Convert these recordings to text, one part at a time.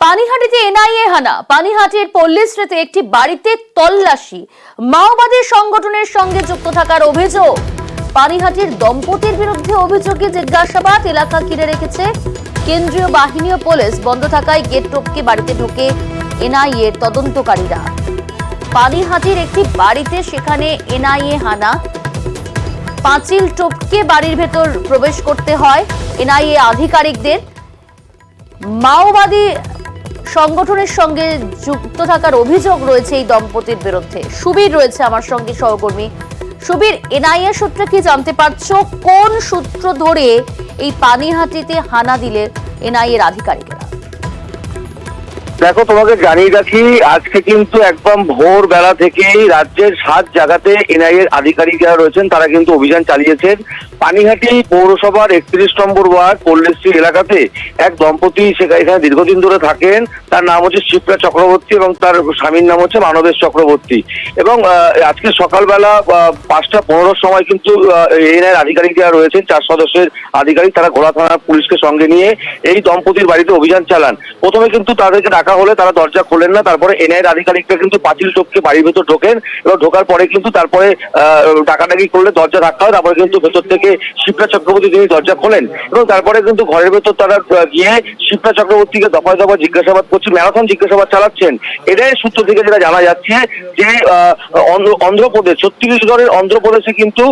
পানিহাটিতে NIA হানা, পানিহাটির পল্লীশ্রীতে একটি বাড়িতে তল্লাশি, মাওবাদী সংগঠনের সঙ্গে যুক্ত থাকার অভিযোগ। পানিহাটির দম্পতির বিরুদ্ধে অভিযোগে জিজ্ঞাসাবাদ, এলাকা ঘিরে রেখেছে কেন্দ্রীয় বাহিনী ও পুলিশ। বন্ধ থাকায় গেট টপকে বাড়িতে ঢোকে এনআইএ তদন্তকারীরা। পানিহাটির একটি বাড়িতে সেখানে এনআইএ হানা, পাঁচিল টপকে বাড়ির ভেতর প্রবেশ করতে হয় এনআইএ আধিকারিকদের। মাওবাদী সংগঠনের সঙ্গে যুক্ত থাকার অভিযোগ রয়েছে এই দম্পতির বিরুদ্ধে। সুবীর রয়েছে আমার সঙ্গে, সহকর্মী সুবীর। এনআইএ সূত্রে কি জানতে পারছো, কোন সূত্র ধরে এই পানিহাটিতে হানা দিলে এনআইএর আধিকারিকরা? দেখো, তোমাকে জানিয়ে রাখি, আজকে কিন্তু একদম ভোর বেলা থেকেই রাজ্যের 7 জায়গাতে এনআইএর আধিকারিকরা রয়েছেন, তারা কিন্তু অভিযান চালিয়েছেন। পানিহাটি পৌরসভার 31 নম্বর ওয়ার্ড পল্লীশ্রী এলাকাতে এক দম্পতি এখানে দীর্ঘদিন ধরে থাকেন। তার নাম হচ্ছে শিপ্রা চক্রবর্তী এবং তার স্বামীর নাম হচ্ছে মানবেশ চক্রবর্তী। এবং আজকে সকালবেলা 5:15 সময় কিন্তু এনআইএর আধিকারিক যারা রয়েছেন, 4 সদস্যের আধিকারিক, তারা ঘোড়া থানার পুলিশকে সঙ্গে নিয়ে এই দম্পতির বাড়িতে অভিযান চালান। প্রথমে কিন্তু তাদেরকে ডাকা হলে তারা দরজা খোলেন না। তারপরে এনআইএর আধিকারিকরা কিন্তু পাঁচিল টপকে বাড়ির ভেতর ঢোকেন এবং ঢোকার পরে কিন্তু তারপরে ডাকাডাকি করলে দরজা ধাক্কা হয়। তারপরে কিন্তু ভেতর থেকে শিপ্রা চক্রবর্তী তিনি দরজা খোলেন এবং তারপরে কিন্তু ঘরের ভেতর তারা গিয়ে শিপ্রা চক্রবর্তীকে দফায় দফায় জিজ্ঞাসাবাদ করছেন, ম্যারাথন জিজ্ঞাসাবাদ চালাচ্ছেন। এটাই সূত্র থেকে যেটা জানা যাচ্ছে যে অন্ধ্রপ্রদেশ, ছত্তিশগড়ের অন্ধ্রপ্রদেশে কিন্তু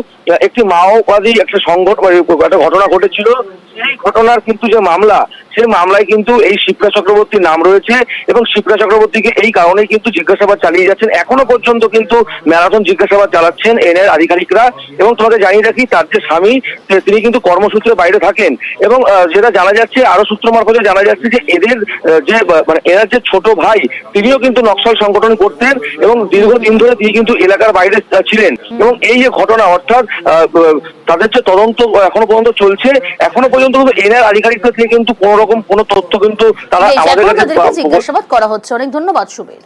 একটি মাওবাদী একটা সংগঠন, একটা ঘটনা ঘটেছিল। সেই ঘটনার কিন্তু যে মামলা, সেই মামলায় কিন্তু এই শিপ্রা চক্রবর্তীর নাম রয়েছে এবং শিপ্রা চক্রবর্তীকে এই কারণেই কিন্তু জিজ্ঞাসাবাদ চালিয়ে যাচ্ছেন। এখনো পর্যন্ত কিন্তু ম্যারাথন জিজ্ঞাসাবাদ চালাচ্ছেন এনআইএর আধিকারিকরা। এবং তোমাকে জানিয়ে রাখি, তার যে স্বামী তিনি কিন্তু কর্মসূত্রে বাইরে থাকেন। এবং যেটা জানা যাচ্ছে, আরো সূত্র মারফতে জানা যাচ্ছে যে এদের যে এনার যে ছোট ভাই, তিনিও কিন্তু নকশাল সংগঠন করতেন এবং দীর্ঘদিন ধরে তিনি কিন্তু এলাকার বাইরে ছিলেন। এবং এই যে ঘটনা, অর্থাৎ তাদের যে তদন্ত এখনো পর্যন্ত চলছে, এখনো পর্যন্ত কিন্তু এনআইএর আধিকারিকদের থেকে কিন্তু কোনো রকম কোনো তথ্য কিন্তু তারা আমাদের কাছে জিজ্ঞাসাবাদ করা হচ্ছে। অনেক ধন্যবাদ সুবীর।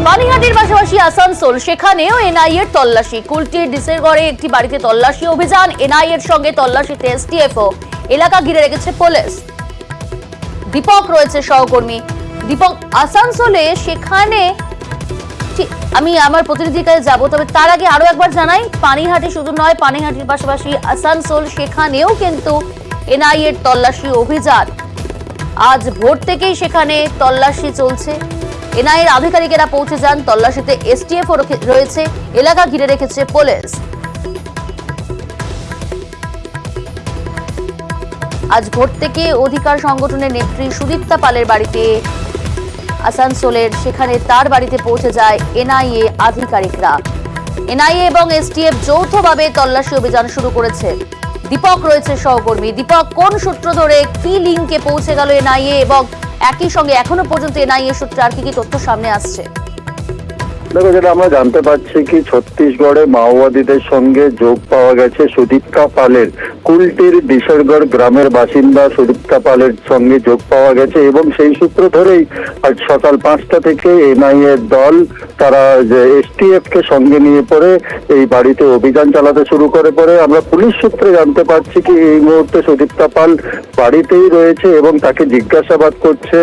পানিহাটির পাশাপাশি আসানসোল, সেখানেও এনআইএর তল্লাশি। কুলটির ডিসেরগড়ে একটি বাড়িতে তল্লাশি অভিযান, এনআইএর সঙ্গে তল্লাশিতে এসটিএফও। এলাকা ঘিরে রেখেছে পুলিশ। দীপক রয়েছে সহকর্মী। দীপক, আসানসোলে সেখানে আমি আমার প্রতিনিধির কাছে যাবো, তবে তার আগে আরো একবার জানাই, পানিহাটি শুধু নয়, পানিহাটির পাশাপাশি আসানসোল, সেখানেও কিন্তু এনআইএর তল্লাশি অভিযান। আজ ভোর থেকেই সেখানে তল্লাশি চলছে। এনআইএর আধিকারিকেরা পৌঁছে যান, তল্লাশিতে এসটিএফও রয়েছে, এলাকা ঘিরে রেখেছে পুলিশ। আজ ভোর থেকে অধিকার সংগঠনের নেত্রী সুদীপ্তা পালের বাড়িতে আসানসোলের, সেখানে তার বাড়িতে পৌঁছে যায় এনআইএ আধিকারিকরা। এনআইএ এবং এসটিএফ যৌথভাবে তল্লাশি অভিযান শুরু করেছে। দীপক রয়েছে সহকর্মী। দীপক, কোন সূত্র ধরে কি লিঙ্কে পৌঁছে গেল এনআইএ, এবং একই সঙ্গে এখনো পর্যন্ত এনআইএ সূত্রে আর কি তথ্য সামনে আসছে? দেখো, যেটা আমরা জানতে পারছি কি, ছত্তিশগড়ে মাওবাদীদের সঙ্গে যোগ পাওয়া গেছে সুদীপ্তা পালের। কুলটির ডিসেরগড় গ্রামের বাসিন্দা সুদীপ্তা পালের সঙ্গে যোগ পাওয়া গেছে এবং সেই সূত্র ধরেই আজ সকাল 5টা থেকে এনআইএ দল, তারা যে এসটিএফ কে সঙ্গে নিয়ে পরে এই বাড়িতে অভিযান চালাতে শুরু করে। পরে আমরা পুলিশ সূত্রে জানতে পারছি কি, এই মুহূর্তে সুদীপ্তা পাল বাড়িতেই রয়েছে এবং তাকে জিজ্ঞাসাবাদ করছে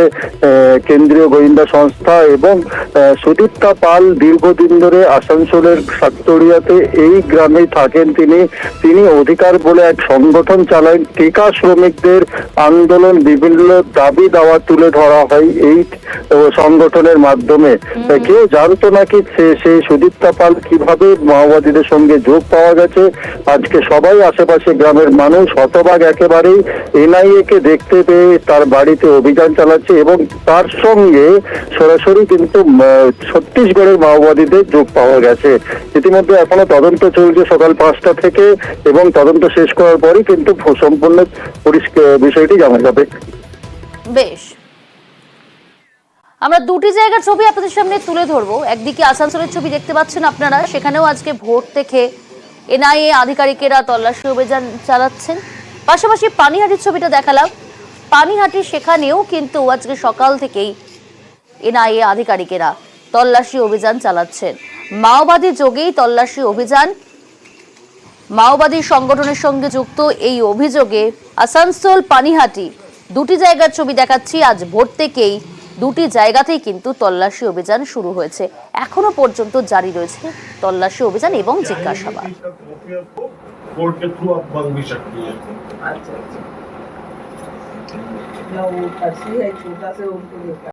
কেন্দ্রীয় গোয়েন্দা সংস্থা। এবং সুদীপ্তা পাল দীর্ঘদিন ধরে আসানসোলের সাতচড়িয়াতে এই গ্রামে থাকেন। তিনি অধিকার বলে এক সংগঠন চালান। ঠিকা শ্রমিকদের আন্দোলন, বিভিন্ন দাবি দাওয়া তুলে ধরা হয় এই সংগঠনের মাধ্যমে। কেউ জানতো নাকি সেই সুদীপ্তা পাল কিভাবে মাওবাদীদের সঙ্গে যোগ পাওয়া গেছে। আজকে সবাই, আশেপাশে গ্রামের মানুষ হতবাক একেবারেই, এনআইএ কে দেখতে পেয়ে তার বাড়িতে অভিযান চালাচ্ছে এবং তার সঙ্গে সরাসরি কিন্তু ছত্তিশগড়ের মাওবাদীদের যোগ পাওয়া গেছে। ইতিমধ্যে এখনো তদন্ত চলছে সকাল 5টা থেকে এবং তদন্ত শেষ করার পরই কিন্তু সম্পূর্ণ বিষয়টি জানা যাবে। বেশ, আমরা দুটি জায়গার ছবি আপনাদের সামনে তুলে ধরবো। একদিকে আসানসোলের ছবি দেখতে পাচ্ছেন আপনারা, সেখানেও আজকে ভোর থেকে এনআইএ আধিকারিকেরা তল্লাশি অভিযান চালাচ্ছেন। পাশাপাশি পানিহাটির ছবিটা দেখালাম, পানিহাটি সেখানেও কিন্তু আজকে সকাল থেকেই এনআইএ আধিকারিকেরা তল্লাশি অভিযান চালাচ্ছেন। মাওবাদী যোগেই তল্লাশি অভিযান। মাওবাদী সংগঠনের সঙ্গে যুক্ত এই অভিযোগে আসানসোল পানিহাটি দুটি জায়গার ছবি দেখাচ্ছি। আজ ভোর থেকেই দুটি জায়গাতেই কিন্তু তল্লাশি অভিযান শুরু হয়েছে। এখনো পর্যন্ত জারি রয়েছে তল্লাশি অভিযান এবং জিজ্ঞাসাবাদ। कोर्ट के थ्रू आप मांग भी सकती है। अच्छा अच्छा ना वो फंसी है छोटा से उनको देखा